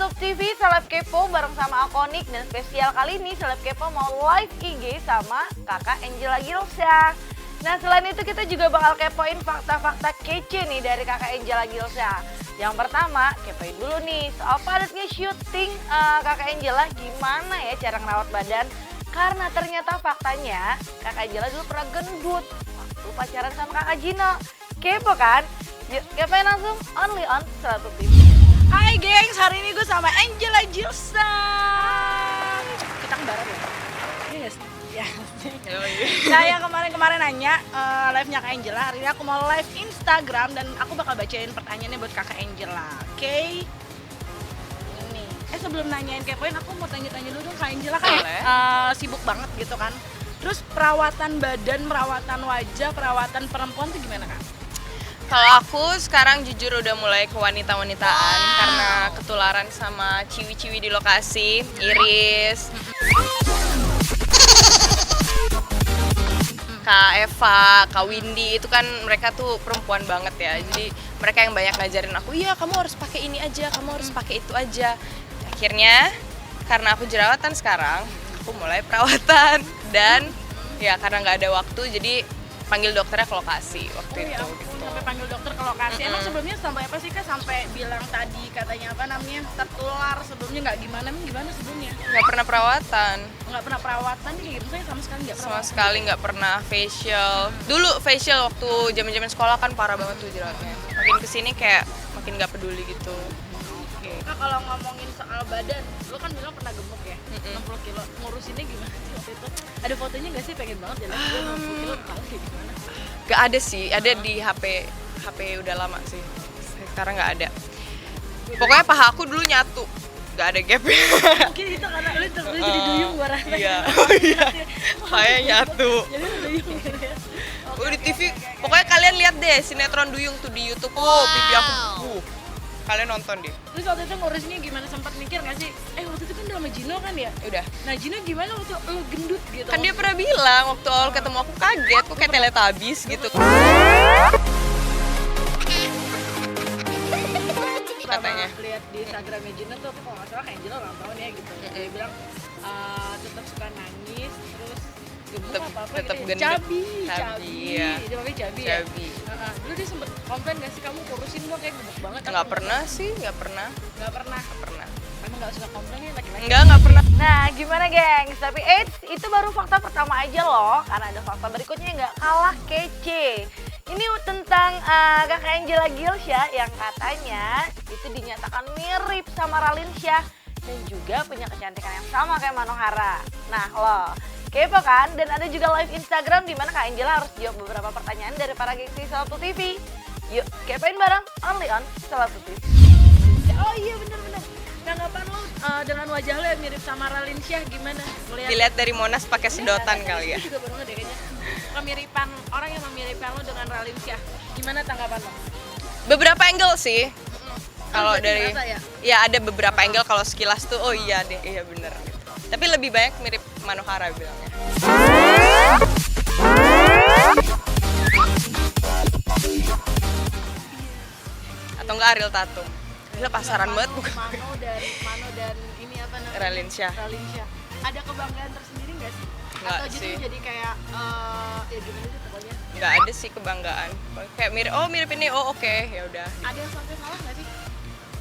Saltup TV, Seleb Kepo bareng sama Akonik. Dan spesial kali ini Seleb Kepo mau live IG sama kakak Angela Gilsya. Nah selain itu kita juga bakal kepoin fakta-fakta kece nih dari kakak Angela Gilsya. Yang pertama, kepoin dulu nih soal padatnya syuting kakak Angela, gimana ya cara ngerawat badan. Karena ternyata faktanya kakak Angela dulu pernah gendut waktu pacaran sama kakak Gino. Kepo kan? Yuk kepoin langsung only on Saltup TV. Hai gengs, hari ini gue sama Angela Gilsya. Kita kembaran ya? Yes. Ya. Nah yang kemarin nanya live-nya Kak Angela, hari ini aku mau live Instagram dan aku bakal bacain pertanyaannya buat Kakak Angela. Oke? Ini. Sebelum nanyain kepoin, aku mau tanya-tanya dulu dong Kak Angela kan sibuk banget gitu kan. Terus perawatan badan, perawatan wajah, perawatan perempuan tuh gimana Kak? Kalau aku sekarang jujur udah mulai ke wanita-wanitaan karena ketularan sama ciwi-ciwi di lokasi, Iris, Kak Eva, Kak Windy, itu kan mereka tuh perempuan banget ya. Jadi mereka yang banyak ngajarin aku, iya kamu harus pakai ini aja, kamu harus pakai itu aja. Akhirnya karena aku jerawatan sekarang, aku mulai perawatan dan ya karena nggak ada waktu jadi panggil dokternya ke lokasi waktu itu. Gitu. Sampai panggil dokter ke lokasi. Emang sebelumnya sampai apa sih Kak? Sampai bilang tadi katanya apa namanya tertular sebelumnya nggak gimana sebelumnya? Nggak pernah perawatan. Nggak pernah perawatan kayak gitu saya sama sekali nggak pernah. Sama sekali nggak pernah facial. Dulu facial waktu zaman sekolah kan parah banget tuh jerawatnya. Makin kesini kayak makin nggak peduli gitu. Oke. Nah kalau ngomongin soal badan, lo kan bilang pernah gemuk ya, 60 kilo. Ngurusinnya gimana sih waktu itu? Ada fotonya nggak sih? Pengen banget jalan 60 kilo tahu kayak gimana? Gak ada sih, ada di HP udah lama sih. Sekarang nggak ada. Pokoknya paha aku dulu nyatu, nggak ada gap. Mungkin itu karena lo jadi duyung gua rasa. Iya, kayak nyatu. Jadi lo duyung gitu ya. Di TV, pokoknya kalian lihat deh sinetron Duyung tuh di YouTube. Pipi aku. Kalian nonton deh. Terus waktu itu ngurusnya gimana, sempat mikir nggak sih? Waktu itu kan udah sama Gino kan ya? Udah. Nah Gino gimana waktu lo gendut gitu? Kan dia pernah bilang waktu awal ketemu aku kaget, kok kayak Teletubbies gitu. Katanya. Lihat di Instagramnya Gino tuh, kalau nggak salah kayak Angela ulang tahun ya gitu. Dia bilang tetap suka nangis, terus gemuk apa-apa tetap gitu. gendut. Cabi. Iya. Dia pakai cabi ya? Cabi. Dulu dia sempet komplain nggak sih, kamu kurusin dong kayak gemuk banget? Nggak pernah sih, nggak pernah. Nggak pernah. Emang nggak suka komplain ya laki-laki? Nggak pernah. Nah gimana gengs, tapi itu baru fakta pertama aja loh. Karena ada fakta berikutnya yang gak kalah kece. Ini tentang kakak Angela Gilsya yang katanya itu dinyatakan mirip sama Raline Shah. Dan juga punya kecantikan yang sama kayak Manohara. Nah lo, kepo kan? Dan ada juga live Instagram di mana Kak Angela harus jawab beberapa pertanyaan dari para gengsi Saltup TV. Yuk kepoin bareng, only on Saltup TV. Oh iya bener-bener. Tanggapan lo dengan wajah lo yang mirip sama Raline Shah gimana? Dilihat dari Monas pakai sedotan kali ya. Itu juga baru deh kayaknya. Kemiripan, orang yang memiripkan lo dengan Raline Shah. Gimana tanggapan lo? Beberapa angle sih. Kalau berarti dari ngerasa ya ada beberapa angle kalau sekilas tuh oh iya deh, iya bener gitu. Tapi lebih banyak mirip Manohara bilangnya. Atau enggak Ariel Tatum. Gila pasaran banget bukan? Mano dan ini apa namanya? Raline Shah. Raline Shah. Ada kebanggaan tersendiri nggak sih? Nggak Atau justru sih. jadi kayak ya gimana sih pokoknya? Nggak ada sih kebanggaan. Kayak mirip ini, oh oke, ya udah. Ada yang sampai salah nggak sih?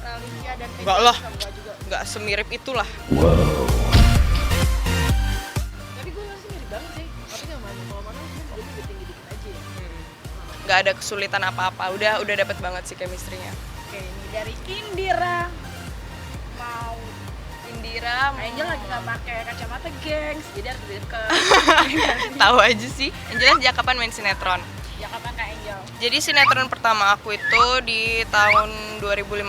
Raline Shah dan Nggak lah. Enggak juga. Nggak semirip itulah. Tapi gue ngerasa mirip banget sih. Tapi nggak mau kalau mana sih lebih tinggi dikit aja ya. Nggak ada kesulitan apa-apa. Udah dapet banget sih chemistry-nya. Oke, ini dari Indira. Mau Indira, Angel lagi nggak pakai kacamata gengs, jadi harus deket. tahu aja sih. Yang jelas sejak kapan main sinetron? Ya kapan Kak Angel? Jadi sinetron pertama aku itu di tahun 2015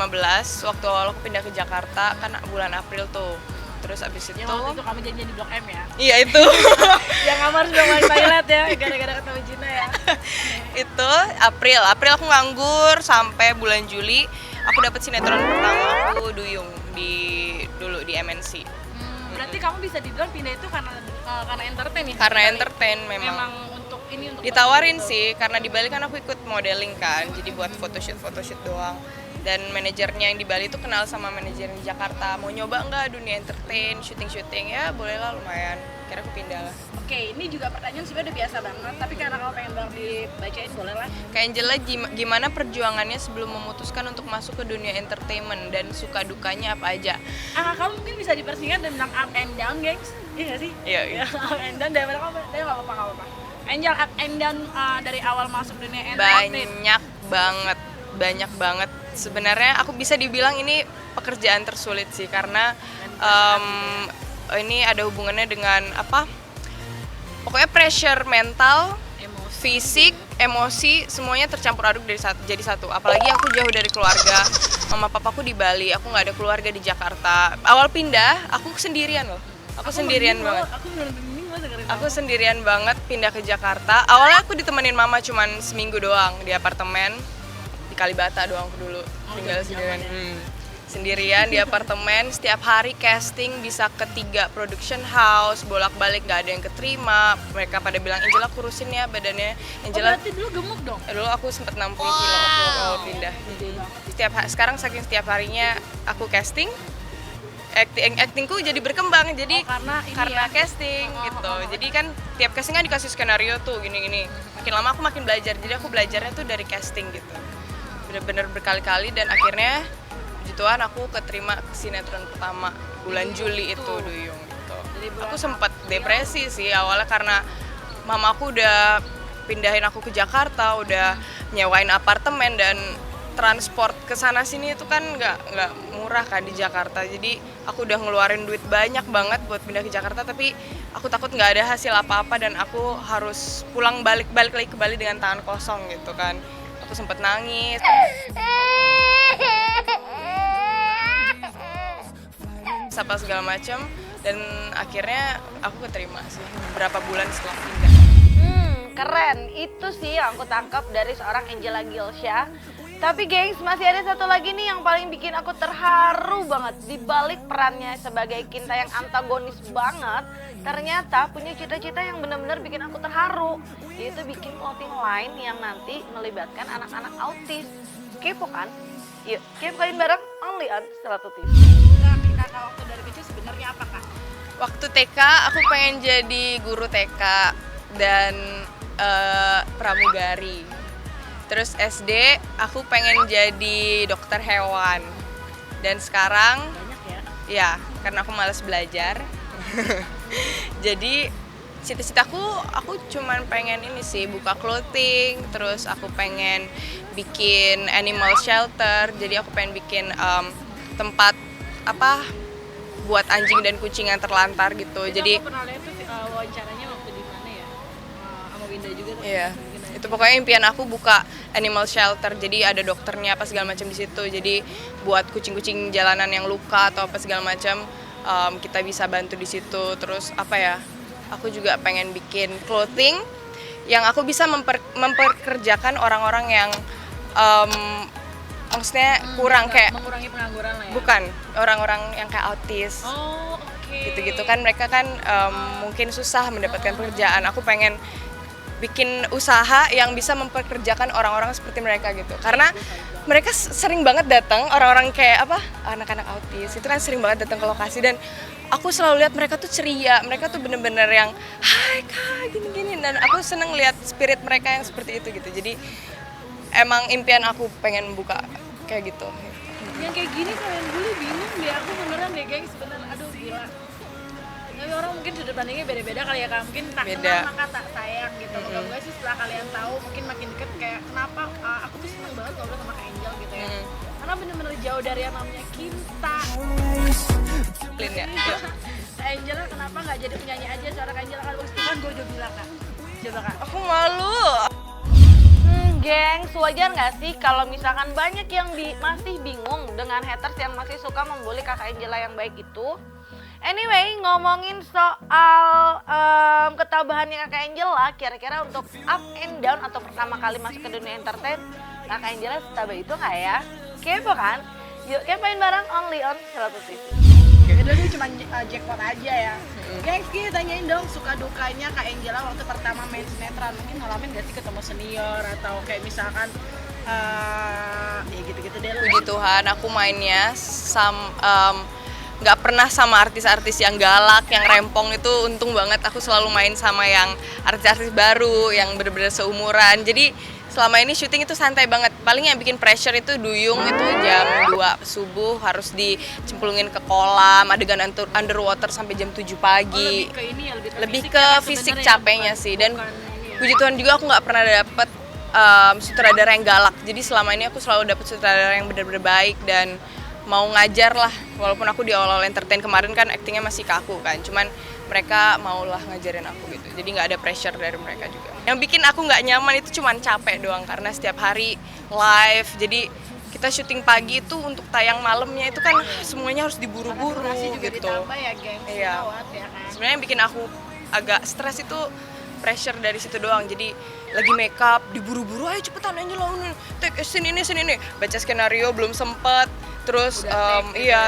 waktu awal aku pindah ke Jakarta kan bulan April tuh. Terus abis itu Yang waktu itu kamu janjian di Blok M ya? iya itu Yang kamu harus dong main pilot ya, gara-gara ketemu Gina ya. itu April aku nganggur sampai bulan Juli aku dapet sinetron pertama aku Duyung dulu di MNC. Berarti kamu bisa dibilang pindah itu karena entertain ya? Karena entertain memang untuk ini untuk ditawarin sih karena di Bali kan aku ikut modeling kan jadi buat photoshoot doang Dan manajernya yang di Bali tuh kenal sama manajer di Jakarta, mau nyoba nggak dunia entertain, syuting ya boleh lah, lumayan. Akhirnya aku pindah lah. Oke, ini juga pertanyaan sebenarnya udah biasa banget, tapi karena kamu pengen banget dibacain, boleh lah. Kak Angela, gimana perjuangannya sebelum memutuskan untuk masuk ke dunia entertainment dan suka dukanya apa aja? Kamu mungkin bisa dipersingkat dan bilang up and down, gengs. Iya nggak sih? Iya. Up and down, daripada kamu, nggak apa-apa. Angel, up and down dari awal masuk dunia entertainment. Banyak banget. Sebenarnya aku bisa dibilang ini pekerjaan tersulit sih, karena ini ada hubungannya dengan apa? Pokoknya pressure mental, fisik, emosi, semuanya tercampur aduk jadi satu. Apalagi aku jauh dari keluarga, mama papaku di Bali, aku nggak ada keluarga di Jakarta. Awal pindah, aku sendirian loh. Aku sendirian banget pindah ke Jakarta. Awalnya aku ditemenin mama cuman seminggu doang di apartemen di Kalibata doang aku dulu. Tinggal sendirian di apartemen, setiap hari casting bisa ke 3 production house, bolak-balik nggak ada yang keterima. Mereka pada bilang, Angela kurusin ya badannya. Angela, berarti dulu gemuk dong? Dulu aku sempet 60 kilo waktu awal pindah. Sekarang saking setiap harinya aku casting, actingku jadi berkembang, jadi karena casting gitu. Jadi kan tiap casting kan dikasih skenario tuh gini-gini. Makin lama aku makin belajar, jadi aku belajarnya tuh dari casting gitu. Bener-bener berkali-kali dan akhirnya puji Tuhan aku keterima sinetron pertama bulan Juli itu, Duyung gitu. Aku sempat depresi sih awalnya karena mama aku udah pindahin aku ke Jakarta, udah nyewain apartemen dan transport ke sana sini itu kan nggak murah kan di Jakarta. Jadi aku udah ngeluarin duit banyak banget buat pindah ke Jakarta, tapi aku takut nggak ada hasil apa-apa dan aku harus balik lagi ke Bali dengan tangan kosong gitu kan. Aku sempet nangis. Apa segala macam dan akhirnya aku keterima sih beberapa bulan setelah pindah. Keren, itu sih yang aku tangkap dari seorang Angela Gilsya. Tapi gengs, masih ada satu lagi nih yang paling bikin aku terharu banget. Di balik perannya sebagai Kinta yang antagonis banget, ternyata punya cita-cita yang benar-benar bikin aku terharu, yaitu bikin clothing line yang nanti melibatkan anak-anak autis. Kepo kan? Yuk, kepoin bareng only on Selatutis. Kakak waktu dari kecil sebenarnya apa, Kak? Waktu TK aku pengen jadi guru TK dan pramugari. Terus SD aku pengen jadi dokter hewan. Dan sekarang Banyak ya? ya, karena aku malas belajar. Jadi cita-citaku aku cuman pengen ini sih, buka clothing, terus aku pengen bikin animal shelter. Jadi aku pengen bikin tempat apa buat anjing dan kucing yang terlantar gitu. Jadi aku pernah lihat tuh wawancaranya waktu di mana ya? Sama Winda juga tuh. iya. Itu pokoknya impian aku buka animal shelter. Jadi ada dokternya apa segala macam di situ. Jadi buat kucing-kucing jalanan yang luka atau apa segala macam kita bisa bantu di situ. Terus apa ya? Aku juga pengen bikin clothing yang aku bisa memperkerjakan orang-orang yang maksudnya kurang kayak mengurangi pengangguran lah ya. bukan orang-orang yang kayak autis. Oh, oke. Gitu-gitu kan mereka kan mungkin susah mendapatkan pekerjaan. Aku pengen bikin usaha yang bisa mempekerjakan orang-orang seperti mereka gitu. Karena mereka sering banget datang, orang-orang kayak apa? Anak-anak autis. Itu kan sering banget datang ke lokasi dan aku selalu lihat mereka tuh ceria. Mereka tuh bener-bener yang hai Kak, gini-gini dan aku seneng lihat spirit mereka yang seperti itu gitu. Jadi emang impian aku pengen buka kayak gitu. Yang kayak gini kalian dulu bingung deh, aku beneran deh gengs, bener, aduh gila. Tapi orang mungkin sudut pandangnya beda-beda kali ya Kak, mungkin tak Beda. kenal maka tak sayang gitu. Moga-moga sih setelah kalian tahu mungkin makin deket kayak kenapa aku tuh seneng banget ngobrol sama Kak Angel gitu ya. Karena bener-bener jauh dari yang namanya Kinta. Clean ya. Kak Angela kenapa nggak jadi penyanyi aja, suara Kak Angela kan bagus, itu kan gue udah bilang Kak. Coba Kak. Aku malu. Gengs, wajar nggak sih kalau misalkan banyak yang masih bingung dengan haters yang masih suka membuli kakak Angela yang baik itu? Anyway, ngomongin soal ketabahannya kakak Angela, kira-kira untuk up and down atau pertama kali masuk ke dunia entertain, kakak Angela setabah itu nggak ya? Kepo kan? Yuk kepoin bareng only on Selatutis. Itu sih cuma jackpot aja ya. Guys, kita tanyain dong suka dukanya Kak Angela waktu pertama main sinetron. Mungkin ngalamin gak sih ketemu senior atau kayak misalkan Ya gitu-gitu deh. Puji Tuhan aku mainnya nggak pernah sama artis-artis yang galak, yang rempong. Itu untung banget aku selalu main sama yang artis-artis baru, yang bener-bener seumuran. Jadi selama ini syuting itu santai banget. Paling yang bikin pressure itu Duyung, itu jam 2 subuh harus dicemplungin ke kolam, adegan underwater sampai jam 7 pagi. Lebih ke ini ya, lebih ke fisik capeknya sih. Dan puji Tuhan juga aku nggak pernah dapet sutradara yang galak. Jadi selama ini aku selalu dapet sutradara yang bener-bener baik dan mau ngajar lah. Walaupun aku di awal-awal entertain kemarin kan actingnya masih kaku kan, cuman mereka maulah ngajarin aku gitu. Jadi nggak ada pressure dari mereka juga. Yang bikin aku nggak nyaman itu cuman capek doang, karena setiap hari live. Jadi kita syuting pagi itu untuk tayang malamnya itu kan semuanya harus diburu-buru juga gitu. ditambah ya, geng. Iya. Ya kan? Sebenarnya yang bikin aku agak stres itu pressure dari situ doang. Jadi lagi make up, diburu-buru, ayo cepetan Angela, take scene ini, baca skenario belum sempet. Terus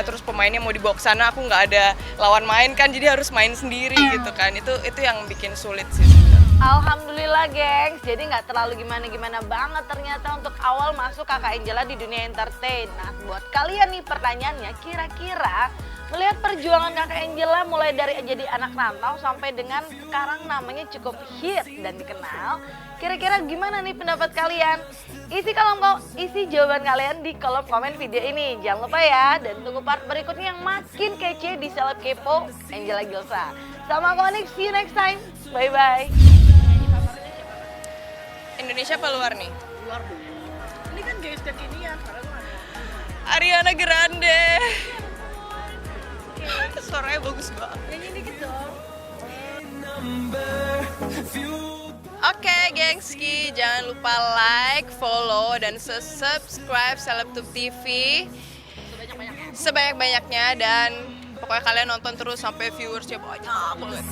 terus pemainnya mau dibawa ke sana, aku nggak ada lawan main kan, jadi harus main sendiri gitu kan. Itu yang bikin sulit sih sebenarnya. Alhamdulillah gengs, jadi nggak terlalu gimana-gimana banget ternyata untuk awal masuk Kakak Angela di dunia entertain. Nah buat kalian nih pertanyaannya, kira-kira melihat perjuangan Kakak Angela mulai dari jadi anak rantau sampai dengan sekarang namanya cukup hit dan dikenal, kira-kira gimana nih pendapat kalian? Isi jawaban kalian di kolom komen video ini. Jangan lupa ya, dan tunggu part berikutnya yang makin kece di Seleb Kepo Angela Gilsa. Sama Konik, see you next time. Bye-bye. Indonesia apa luar nih? Luar dulu. Ini kan guys kekinian, sekarang mana? Ariana Grande. Suaranya bagus banget. Nyanyi dikit dong. Oke, gengski, jangan lupa like, follow, dan subscribe Selebtube TV sebanyak-banyaknya, dan pokoknya kalian nonton terus sampai viewersnya banyak banget.